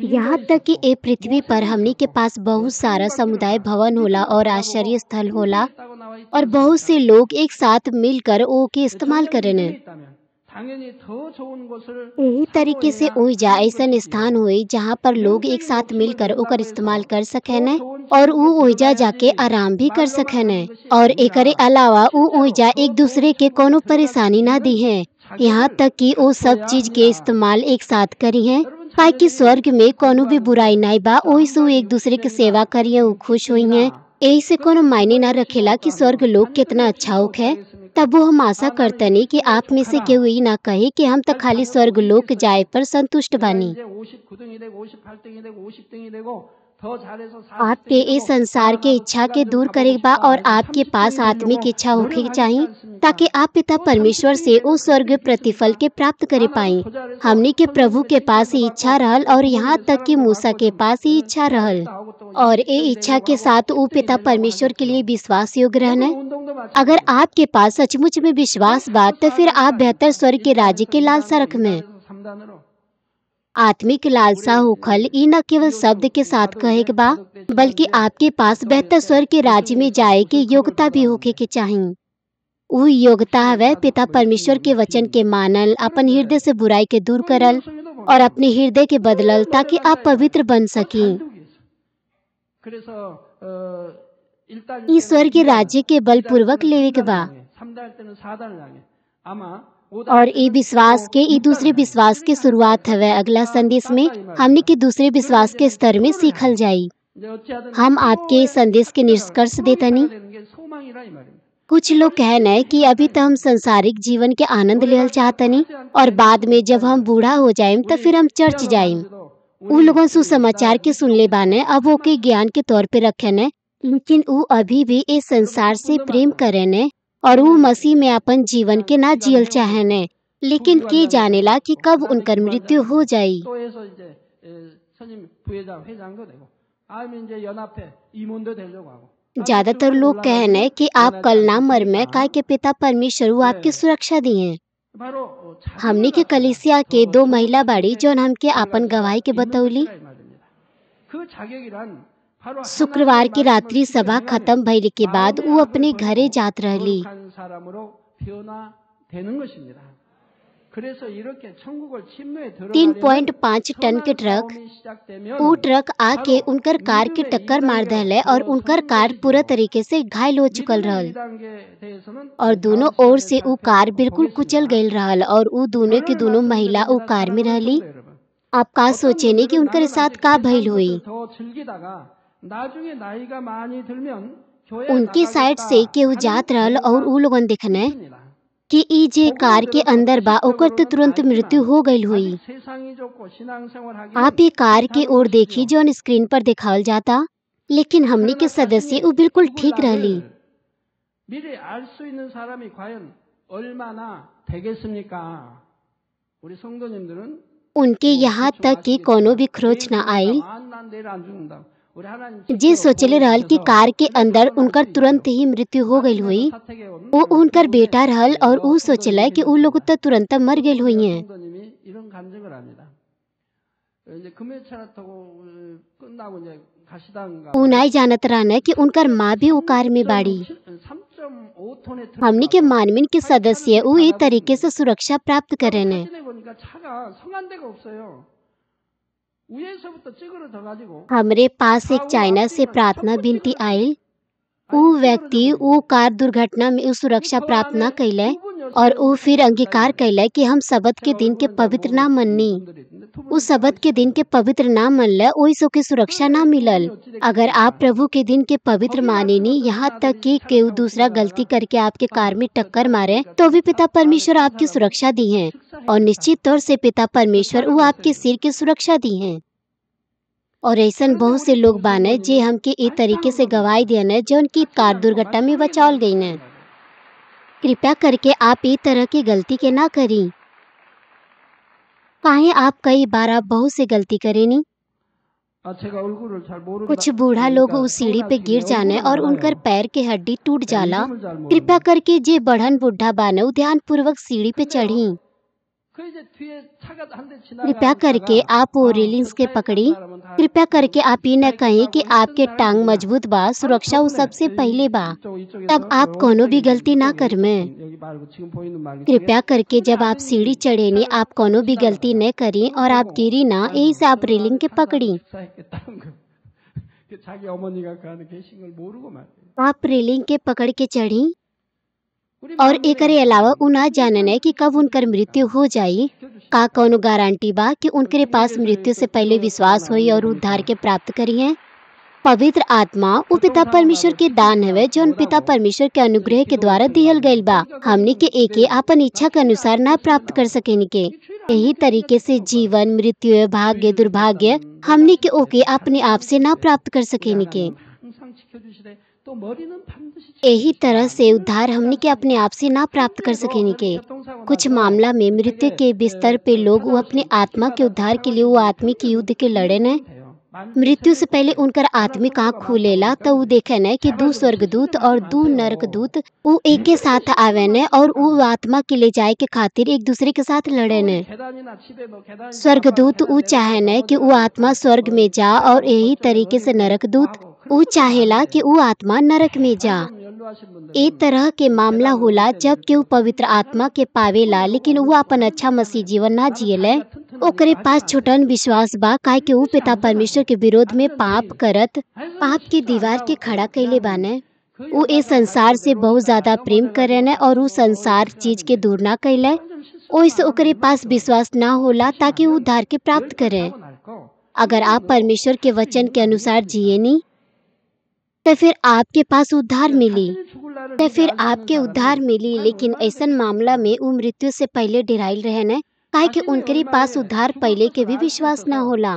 यहाँ तक कि ए पृथ्वी पर हमनी के पास बहुत सारा समुदाय भवन होला और आश्चर्य स्थल होला और बहुत से लोग एक साथ मिलकर ओ के इस्तेमाल करेने। यही तरीके से ओइजा ऐसन स्थान हुई जहाँ पर लोग एक साथ मिलकर ओकर इस्तेमाल कर सकेने और उ ओइजा जाके आराम भी कर सकेने। और एकरे अलावा उ ओइजा एक दूसरे के कोनो परेशानी ना दी है। यहाँ तक कि वो सब चीज के इस्तेमाल एक साथ करी हैं। काहे कि स्वर्ग में कोनो भी बुराई नहीं बा। ओही से एक दूसरे की सेवा करिए उ खुश हुई हैं। यही से कोनो मायने ना रखेला कि स्वर्ग लोग कितना अच्छा होखे। तब वो हम आशा करतनी कि आप में से केहू ई ना कहे कि हम तो खाली स्वर्ग लोक जाए पर संतुष्ट बानी। आपके इस संसार के इच्छा के दूर करेगा और आपके पास आत्मिक इच्छा होके चाहिए ताकि आप पिता परमेश्वर से उस स्वर्ग प्रतिफल के प्राप्त करे पाई। हमनी के प्रभु के पास ही इच्छा रहल और यहाँ तक कि मूसा के पास ही इच्छा रहल और ये इच्छा के साथ वो पिता परमेश्वर के लिए विश्वास योग्य रहने। अगर आपके पास सचमुच में विश्वास बात तो फिर आप बेहतर स्वर्ग के राज्य के लालसा रखमें। आत्मिक लालसा होखल ई न केवल शब्द के साथ कहे के बा बल्कि आपके पास बेहतर स्वर्ग के राज्य में जाए की योग्यता भी होके के चाहिए। वो योग्यता हवे पिता परमेश्वर के वचन के मानल, अपन हृदय से बुराई के दूर करल और अपने हृदय के बदलल ताकि आप पवित्र बन सकी। इस स्वर्गीय राज्य के बलपूर्वक लेवे के बा और ये विश्वास के ई दूसरे विश्वास के शुरुआत हवे। अगला संदेश में हमने के दूसरे विश्वास के स्तर में सीखल जाई। हम आपके संदेश के निष्कर्ष देतनी। कुछ लोग कहने कि अभी तो हम संसारिक जीवन के आनंद लेहल चाहतनी और बाद में जब हम बूढ़ा हो जाएम तो फिर हम चर्च जाएम। उ लोगों सुसमाचार के सुनले बाने अब ओके ज्ञान के तौर पे रखे ने, लेकिन उ अभी भी इस संसार से प्रेम करे ने और वो मसीह में अपन जीवन के ना जियल चाहेने, लेकिन के जानेला कि कब उनकर मृत्यु हो जाई। 또 해서 이제 선임 부회장, 회장도 되고, 아니면 이제 연합회 임원도 되려고 하고. ज्यादातर लोग कहने कि आप कल ना मर में काय के पिता परमेश्वर वो आपकी सुरक्षा दिए। 바로 हमनी के कलीसिया के 2 महिला बाड़ी जौन हमके आपन गवाही के बतौली। 그 자격이란 바로 शुक्रवार की रात्रि सभा खत्म भइले के बाद वो अपने घरे जात रहली। 거룩한 사람으로 변화되는 것입니다. 그래서 이렇게 천국을 침노에 들어가려면 3.5 टन के ट्रक वो ट्रक आके उनकर कार के टक्कर मार दहले और उनकर कार पूरा तरीके से घायल हो चुकल रहल और दोनों ओर से वो कार बिल्कुल कुचल गईल रहल और वो दोनों की दोनों महिला वो कार में रहली। आप का सोचेनी कि उनके साथ का भइल हुई। 나중에 나이가 많이 들면 उनकी साइड से केहू जात रहल और उ लोगन देखने कि ई जे कार के अंदर बा ओकर तो तुरंत मृत्यु हो गईल हुई। 세상이 좋고 신앙생활 आप ये कार की ओर देखी जो स्क्रीन पर दिखावल जाता, लेकिन हमनी के सदस्य वो बिल्कुल ठीक रहली। 미리 알 수 있는 사람이 과연 얼마나 되겠습니까? 우리 성도님들은 उनके यहाँ तक कि कोनो भी खरोच न आईल। जे सोचले रहल कि कार के अंदर उनकर तुरंत ही मृत्यु हो गईल हुई, वो उनकर बेटा रहल और वो सोचले कि उ लोग तो तुरंत मर गईल हुई हैं। 이런 감정을 합니다. 이제 금요차 타고 끝나고 이제 가시다가 उ नहीं जानत रहने कि उनकर माँ भी वो कार में बाड़ी। 3.5톤의 हमनी के मानवीन के सदस्य वो ये तरीके से सुरक्षा प्राप्त करेने। 사진에 보니까 차가 성한 데가 없어요. 위에서부터 찌그러져 가지고 हमरे पास एक चाइना से प्रार्थना विनती आयल। वो व्यक्ति वो कार दुर्घटना में सुरक्षा प्राप्त न कैले और वो फिर अंगीकार कैले कि हम सबत के दिन के पवित्र ना मननी। उस सबत के दिन के पवित्र ना मनले ओई सो के सुरक्षा ना मिलल। अगर आप प्रभु के दिन के पवित्र मानेनी, यहाँ तक कि केहू दूसरा गलती करके आपके कार में टक्कर मारे तो भी पिता परमेश्वर आपकी सुरक्षा दी है और निश्चित तौर से पिता परमेश्वर वो आपके सिर की सुरक्षा दी है। और ऐसा बहुत से लोग बाने जे हमके ए तरीके से गवाही देने जो उनकी कार दुर्घटना में बचावल गई ने। कृपया करके आप ये तरह की गलती के ना करी। काहे आप कई बार आप बहुत से गलती करेनी। 제가 얼굴을 잘 모르는 कुछ बूढ़ा लोग उस सीढ़ी पे गिर जाने और उनकर पैर के हड्डी टूट जाला। कृपया करके जे बढ़न बुढ़ा बाने उ ध्यान पूर्वक सीढ़ी पे चढ़ी। 그 이제 뒤에 차가 한 대 कृपया करके आप वो रेलिंग्स के पकड़ी। कृपया करके आप ये न कहें कि आपके टांग मजबूत बा, सुरक्षा वो सबसे पहले बा, तब आप कोनो भी गलती ना कर में। 여기 말고 지금 보이는 말 कृपया करके जब आप सीढ़ी चढ़ेनी आप कोनो भी गलती न करी और आप गिरी ना, यही से आप रेलिंग के पकड़ी। 식사했겠다는 거. 자기 어머니가 그 안에 계신 걸 모르고 말이에요. आप रेलिंग के पकड़ के चढ़ी और एकरे अलावा उ ना जानने कि कब उनकर मृत्यु हो जाई। का कोनो गारंटी बा कि उनके पास मृत्यु से पहले विश्वास होई और उद्धार के प्राप्त करी है। पवित्र आत्मा उ पिता परमेश्वर के दान हवे जौन पिता परमेश्वर के अनुग्रह के द्वारा दिहल गईल बा। हमनी के एके अपन इच्छा के अनुसार ना प्राप्त कर सकेनी के। यही तरीके से जीवन, मृत्यु, भाग्य, दुर्भाग्य हमनी के ओके अपने आप से ना प्राप्त कर सकेनी के। 항상 지켜주시되 또 머리는 반드시 यही तरह से उद्धार हमनी के अपने आप से ना प्राप्त कर सकेनी के। कुछ मामला में मृत्यु के बिस्तर पे लोग वो अपने आत्मा के उद्धार के लिए वो आत्मिक युद्ध के लड़े ने। मृत्यु से पहले उनकर आत्मिक आँख खुलेला तो वो देखे न कि 2 स्वर्गदूत और 2 नरकदूत वो एक के साथ आवे ने और वो आत्मा के ले जाए के खातिर एक दूसरे के साथ लड़े ने। 계단이나 집에 뭐 계단 स्वर्गदूत वो चाहे न कि वो आत्मा स्वर्ग में जा और यही तरीके से नरकदूत वो चाहेला कि वो आत्मा नरक में जा। 연로하신 분들 एक तरह के मामला होला जब कि वो पवित्र आत्मा के पावेला लेकिन वो अपन अच्छा मसीह जीवन ना जियले। ओकरे पास छोटन विश्वास बा काहे कि वो पिता परमेश्वर के विरोध में पाप करत पाप की दीवार के खड़ा कैले बाने। वो इस संसार से बहुत ज्यादा प्रेम करेने और वो संसार चीज के दूर ना कैले। ओइसे ओकरे पास विश्वास ना होला ताकि वो उद्धार के प्राप्त करे। अगर आप परमेश्वर के वचन के अनुसार जिए नी तो फिर आपके पास उद्धार मिली लेकिन ऐसा मामला में वो मृत्यु से पहले डिराइल रहे न काहे कि उनके पास उद्धार पहले के भी विश्वास ना होला।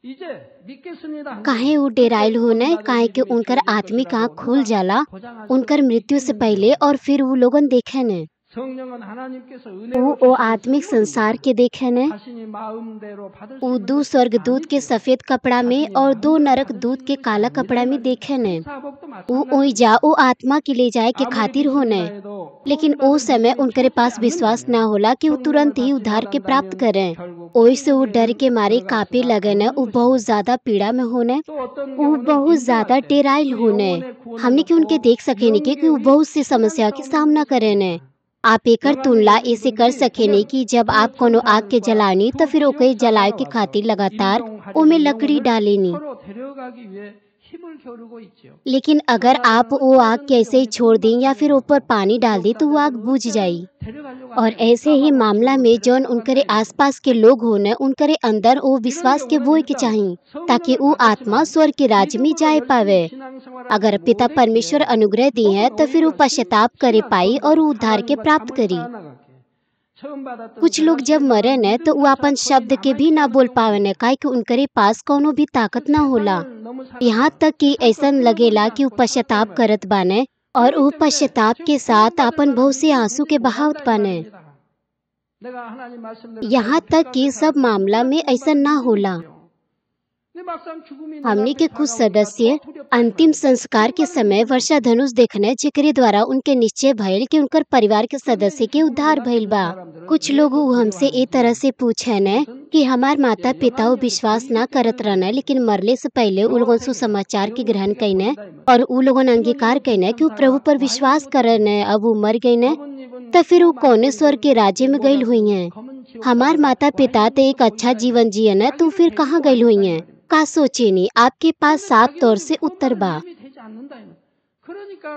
이제 믿겠습니다 한 काहे 거예요. उ डेराइल होने काहे कि उनकर आत्मिक आँख खुल जाला उनकर मृत्यु से पहले और फिर उ लोगन देखे ने 성령은 하나님께서 उ 은혜로 ओ 주시는 आत्मिक संसार 선물입니다. के देखे ने 자신이 마음대로 받을 수 उ 있는 दो 것이 स्वर्गदूत के 아니지요. सफेद कपड़ा में 자신이 और दो 마음대로 नरक 받을 수 दूत 있는 के 것이 काला 아니라 कपड़ा में 이 देखे ने 사복도 उ ओइजा 마찬가지입니다. ओ आत्मा के ले जाए के 아무리 खातिर होने 믿습니다 해도 लेकिन 구원받을 ओ समय 믿음이 उनके 솟지 पास विश्वास 않는다면 ना होला कि उ 성령을 तुरंत ही 받지 उद्धार के प्राप्त 못한다면 करें 결국 ओइ से उ डर 천국에는 के मारे 들어갈 कांपे 수가 लगे ने 없는 उ बहुत 것입니다. ज्यादा पीड़ा में होने 또 어떤 उ 경우는 बहुत ज्यादा 인정할 때 टेराइल 그 होने 영혼의 구원을 हमने के उनके 놓고 देख सकेनी कि उ 영계의 बहुत सी 신앙 समस्या के 싸움을 सामना 하는 करे ने 것입니다. आप एकर 영안의 तुलना ऐसे कर 여러분들이 सकेनी 보면 कि जब आप कोनो आग के 그 जलानी तो 두 फिर ओके जलाए 지옥사자가 के 와서 खातिर लगातार 인정하려는 ओमे लकड़ी 영혼을 डालेनी 서로 데려가기 위해 힘을 겨루고 있지요. लेकिन अगर आप 천사들은 वो आग 어떤 कैसे ही 영혼이 छोड़ दें या फिर ऊपर 구원받으려고 पानी डाल दें तो वो आग 지옥사자들은 बुझ 어찌하든 जाई 데려가려고 और 하잖아요. ऐसे ही 까마귀 मामला 집으로 में जौन 데려가려고 उनकरे 한다 이거예요. आसपास के लोग होने उनकरे अंदर वो 이런 विश्वास के 경우는 बोए के 일단 चाहिए ताकि 성령을 वो आत्मा 받았지만 स्वर्ग के राज्य में 믿음으로 जाए 열심히 पावे 신앙생활하지 अगर पिता परमेश्वर 못했기에 अनुग्रह दी है 혹은 तो फिर वो 오히려 पश्चाताप करे 심한 पाई और 번거롭 वो उद्धार के 하나님과 प्राप्त 잠을 करी 쌓아나가게 처음 받았던 कुछ लोग जब 제가 मरे 생각하는 न तो वो 믿음조차 अपन 거의 शब्द के भी 남아있지 ना 않은 बोल 경우도 पावे न 있어요. काहे कि उनकरे पास कोनो भी 그 ताकत ना होला 세상을 너무 यहाँ 사랑하여 तक कि 세상과 ऐसन 끊어버리지 लगेला कि वो 않고 पश्चाताप 살았다는 करत 말이에요. बाने और वो 그렇기 때문에 पश्चाताप 지금 के साथ 구원받을 अपन 만한 बहुत से 믿음이 आंसू 되지 के 못한다 बहावत 이 बाने 말입니다. 내가 하나님 말씀대로 यहाँ 살고 तक 피 कि 가운데 सब 살았다면 मामला 그래야 में ऐसा 구원받을 ना 믿음이 होला 있죠. 근데 막상 죽음이 내 हमने 앞에 के कुछ 다가오니까 सदस्य 더 दु렵다 이 अंतिम 말이에요. संस्कार के 구원받을 समय 믿음이 वर्षा 없어요. धनुष देखने जेकरे द्वारा उनके निश्चय भइल कि उनकर परिवार के 그런데 सदस्य 이 के 죽음을 उद्धार 앞에 भइल 둔 बा 사람들은 कुछ 왜 लोग 또 उ हमसे ए तरह 두려워하는지 से पूछे न 그것은 कि हमार माता पिता 영안의 विश्वास 권위이기 ना करत 때문에 रहने 그런 लेकिन 것입니다. मरले से पहले उ लोगन 요 세계가 सुसमाचार के 영의 ग्रहण 세계가 कईने 권위다 이 말이에요. और उ लोगन अंगीकार 신혼여행 कईने कि उ प्रभु 불참사가 पर 와 있는 विश्वास 것도 करन 아니에요. अब उ मर गई न 검은 입은 तो फिर 더 वो कौने 많고 स्वर्ग के 입은 राज्य में गईल हुई हैं 검은 हमार 지옥사자가 माता 와 पिता 있는 तो 것도 एक अच्छा 권위다 이 जीवन 말이에요. जिए न तो 자기를 फिर कहाँ 데리고 गईल हुई 왔다 이 हैं 말입니다. का सोचेनी आपके पास 그런데 साफ तौर 자기는 से उत्तर 구원받을 बा 믿음이 되지 않는다 이 말이에요. 그러니까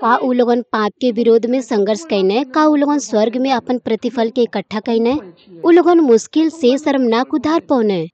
का उ 굉장히 लोगन पाप के विरोध में 지금 संघर्ष 고통을 कईने 받고 का 있는 उ लोगन 모습을 स्वर्ग 보게 में 된다 이 अपन 말이에요. प्रतिफल के 두렵고 इकट्ठा कईने 공포에 치려 उ लोगन मुश्किल से 고통받는 शर्मनाक 모습을 उद्धार 보게 된다. पौने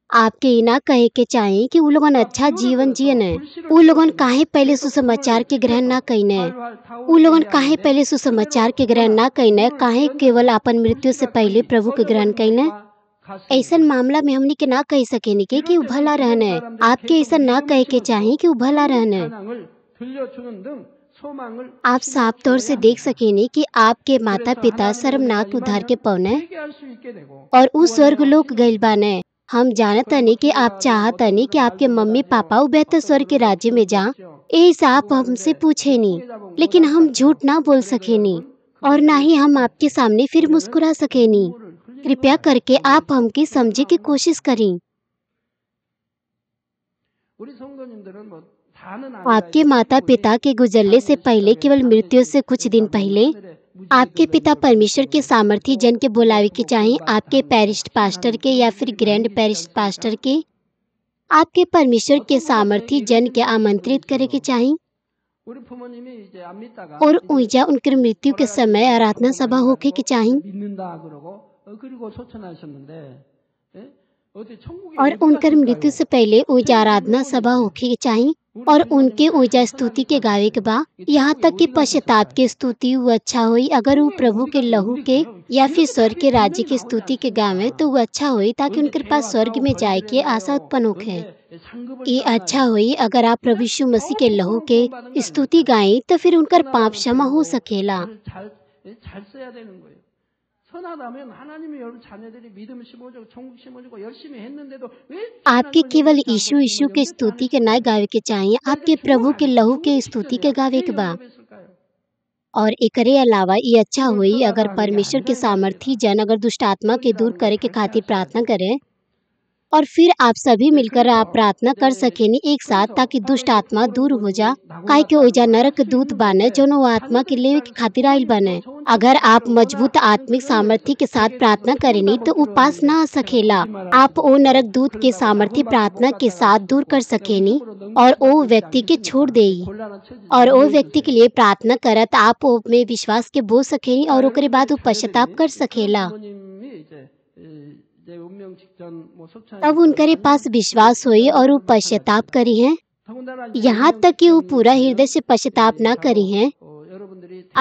आपके इना कहे के चाहिए कि उ लोगन 막 अच्छा 기도를 जीवन 드려서 जियने 불씨를 उ लोगन 피웠습니다. काहे पहले 그래서 सुसमाचार 불을 के ग्रहण ना 입에서 कईने 활활 उ 타오르게 लोगन 해야 काहे 하는데 पहले सुसमाचार 그대로 के ग्रहण ना 어머나 कईने 불을 काहे केवल 띄었는데 अपन मृत्यु से 불씨가 पहले 거의 प्रभु के ग्रहण 꺼져버린 कईने 것과 ऐसन 같습니다. मामला में हमने के ना कह सकेनी कि 이럴 उ 때는 भला 주변 रहने 사람들이 आपके 계속 ऐसा ना 믿음을 कहे के चाहिए 심어주고 कि उ भला 천국 रहने 찬양을 들려주는 등 소망을 आप साफ तौर 심어주어야 से देख 합니다. सकेनी कि आपके माता 그래서 पिता 하나님의 은혜가 शर्मनाक उद्धार के 임하면 पौने 회개할 수 있게 되고 और उ 구원의 स्वर्ग लोक 확신이 गईल 옵니다. बाने हम जानतनी 그리고 कि आप 기도가 좀 चाहतनी 어떤 कि 분은 आपके 말도 मम्मी 못하지요. पापा उ बेहतर 어떤 स्वर्ग के 분은 राज्य में 목숨도 जा 없지요. ए आप हमसे 기도하는데 पूछेनी 통해 잡으면 लेकिन 못할 것 हम झूठ 같아요. ना बोल 그래도 सकेनी 여러분 और ना 그것을 ही हम आपके सामने फिर 보면은 मुस्कुरा सकेनी 눈물을 흘리는 कृपया 거예요. करके 눈물이 आप हमके 뚝뚝 समझे की 나오는 거예요. कोशिश करी 우리 성도님들은 뭐 다는 आपके 아니라 माता 일부분이 पिता के गुजरने से पहले केवल मृत्यु से कुछ दिन पहले आपके पिता परमेश्वर के सामर्थी जन के बुलावे के चाहिए आपके पैरिश पास्टर के या फिर ग्रैंड पैरिश पास्टर के आपके परमेश्वर के सामर्थी जन के आमंत्रित करे के चाहिए 우리 부모님이 이제 안 믿다가 और 이제 ऊंचा उनके मृत्यु के समय आराधना सभा होके के चाहिए 믿는다 그러고 그리고 소천하셨는데 예? 어디 천국에 और 왜 उनकर 들어갔을까요? मृत्यु से पहले ऊंचा आराधना सभा होके के चाहिए और उनके ऊंचा स्तुति के गावे के बा यहाँ तक कि पश्चाताप के स्तुति वो अच्छा हुई अगर वो प्रभु के लहू के या फिर स्वर्ग के राज्य की स्तुति के गावे तो वो अच्छा हुई ताकि उनके पास स्वर्ग में जाए के आशा उत्पन्न होखे ये अच्छा हुई अगर आप प्रभु यीशु मसीह के लहू के स्तुति गाएं तो फिर उनकर पाप क्षमा हो सकेला 잘 써야 되는 거예요. 선하다면 하나님이 여러분 자녀들이 믿음을 심어주고 천국 심어주고 열심히 했는데도 왜 आपके केवल यीशु यीशु के स्तुति के ना गावे के चाहिए आपके प्रभु के लहू के स्तुति के गावे के बा और एकरे अलावा ये अच्छा हुई अगर परमेश्वर के सामर्थी जन अगर दुष्ट आत्मा के दूर करे के खातिर प्रार्थना करे और फिर आप सभी मिलकर आप प्रार्थना कर सकेनी एक साथ ताकि दुष्ट आत्मा दूर हो जा काहे के ओजा नरक दूत बाने जो वो आत्मा के लेवे के खातिर आइल बने अगर आप मजबूत आत्मिक सामर्थ्य के साथ प्रार्थना करेनी तो वो पास ना आ सकेला आप ओ नरक दूत के सामर्थ्य प्रार्थना के साथ दूर कर सकेनी और ओ व्यक्ति के छोड़ देई और ओ व्यक्ति के लिए प्रार्थना करत आप ओ में विश्वास के बो सकेनी और ओकरे बाद वो पश्चाताप कर सकेला तब उनके पास विश्वास हुई और वो पश्चाताप करी हैं यहाँ तक कि वो पूरा हृदय से पश्चाताप ना करी हैं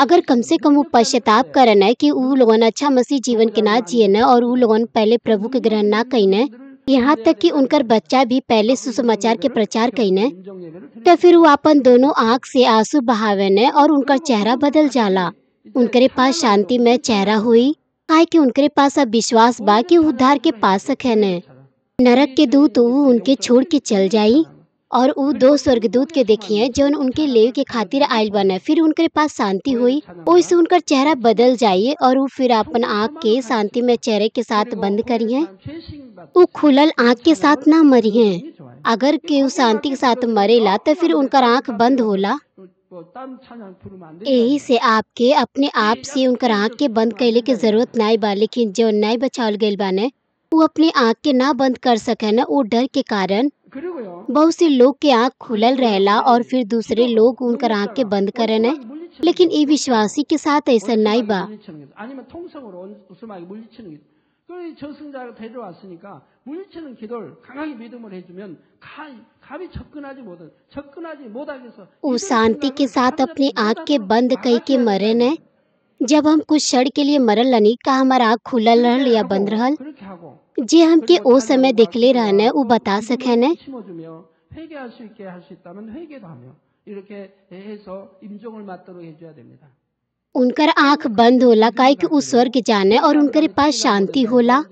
अगर कम से कम वो पश्चाताप करना है कि वो लोगन अच्छा मसीह जीवन के ना जिए न और वो लोगन पहले प्रभु के ग्रहण ना कईने यहाँ तक कि उनकर बच्चा भी पहले सुसमाचार के प्रचार कईने 임종 예배를 तो 드리고 फिर वो अपन दोनों आँख से आंसू बहावेने और उनकर चेहरा बदल जाला। उनकरे पास शांतिमय चेहरा हुई, काहे कि उनकरे पास अब विश्वास बा कि वो उद्धार के पा सकेने। नरक के दूत ऊ उनके छोड़ के चल जाई और ऊ दो स्वर्गदूत के देखिए जौन उनके लेव के खातिर आइल बने। फिर उनके पास शांति हुई, ओइसे उनकर चेहरा बदल जाई और ऊ फिर अपन आँख के शांति में चेहरे के साथ बंद करिए। ऊ खुलल आँख के साथ ना मरिए। अगर केहू शांति के साथ मरेला तो फिर उनकर आँख बंद होला। यही से आपके अपने आप से उनकर आँख के बंद कैले के जरूरत नाई बा, लेकिन जो नहीं बचावल गइल बाने वो अपनी आँख के ना बंद कर सके न। वो डर के कारण बहुत से लोग के आँख खुलल रहेला और फिर दूसरे लोग उनकर आँख के बंद करेने, लेकिन ई विश्वासी के साथ ऐसा नहीं बा। 아니면 통성으로 우스마에게 물리치는 기도. 그 저승자가 데려왔으니까 물리치는 기도를 강하게 믿음을 해주면 감히 접근하지 못하게 해서 वो शांति के साथ अपनी आँख के बंद कई के मरे ने। जब हम कुछ क्षण के लिए मरल लनी का हमार आँख खुलल रहल या बंद रहल, 그렇게 하고 जे हमके ओ समय देखले रहने वो बता सकेने। 심어주며 회개할 수 있게 할 수 있다면 회개도 하며 이렇게 해서 임종을 맞도록 해줘야 됩니다. उनकर आँख बंद होला काहे कि उ स्वर्ग जाने और उनके पास शांति होला।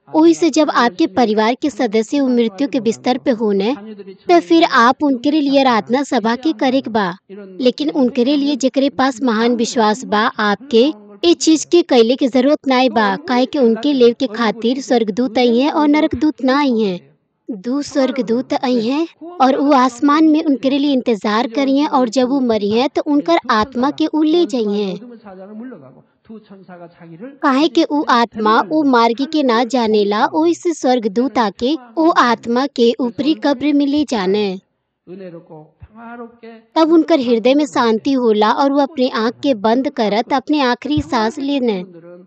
ओही से जब आपके परिवार के सदस्य मृत्यु के बिस्तर पे होने तो फिर आप उनके लिए आराधना सभा के करे के बा, लेकिन उनके लिए जेकरे पास महान विश्वास बा आपके ये चीज के कैले की जरूरत नाई बा, काहे कि उनके लेव के खातिर स्वर्गदूत आई हैं और नरकदूत ना आई हैं। दो स्वर्गदूत आई हैं और वो आसमान में उनके लिए इंतजार करिए और जब वो मरी हैं तो उनकर आत्मा के उ ले जाइए। 어둠의 사자는 물러가고 두 천사가 자기를 काहे कि उ आत्मा उ मार्ग के ना जानेला, ओही से स्वर्गदूत आके उ आत्मा के ऊपरी कब्र में ले जाने। 은혜롭고 평화롭게 तब उनकर हृदय में शांति होला और वो अपने आँख के बंद करत अपने आखिरी सांस लेने।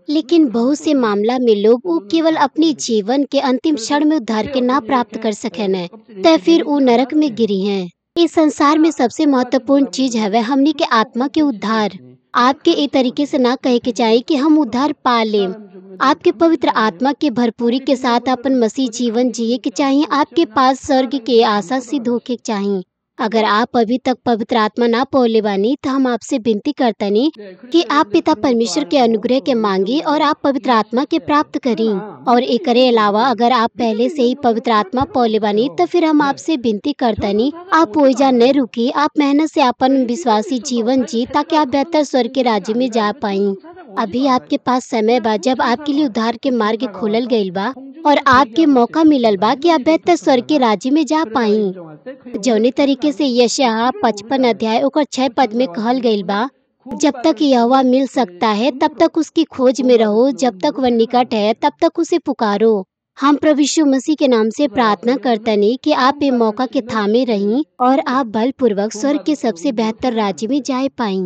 लेकिन बहुत से मामला में लोग वो केवल अपने जीवन के अंतिम क्षण में उद्धार के ना प्राप्त कर सकेने तो फिर वो नरक में गिरी हैं। इस संसार में सबसे महत्वपूर्ण चीज है हमनी के आत्मा के उद्धार। आपके ए तरीके से ना कहे के चाहिए कि हम उद्धार पा लें। आपके पवित्र आत्मा के भरपूरी के साथ अपन मसीह जीवन जिए के चाहिए। आपके पास स्वर्ग के आशा सिद्ध होके चाहिए। अगर आप अभी तक पवित्र आत्मा ना पौले बानी तो हम आपसे विनती करतनी कि आप पिता परमेश्वर के अनुग्रह के मांगी और आप पवित्र आत्मा के प्राप्त करी। और एकरे अलावा अगर आप पहले से ही पवित्र आत्मा पौले बानी तो फिर हम आपसे विनती करतनी आप ओइजा न रुकी, आप मेहनत से अपन विश्वासी जीवन जी ताकि आप बेहतर स्वर्ग के राज्य में जा पाई। अभी आपके पास समय बा जब आपके लिए उद्धार के मार्ग खोलल गइल बा और आपके मौका मिलल बा कि आप बेहतर स्वर्ग के राज्य में जा पाई। जौने तरीके से यशायाह 55 अध्याय ओकर 6 पद में कहल गइल बा, जब तक यहोवा मिल सकता है तब तक उसकी खोज में रहो, जब तक वह निकट है तब तक उसे पुकारो। हम प्रभु यीशु मसीह के नाम से प्रार्थना करतनी कि आप ये मौका के थामे रहीं और आप बलपूर्वक स्वर्ग के सबसे बेहतर राज्य में जा पाई।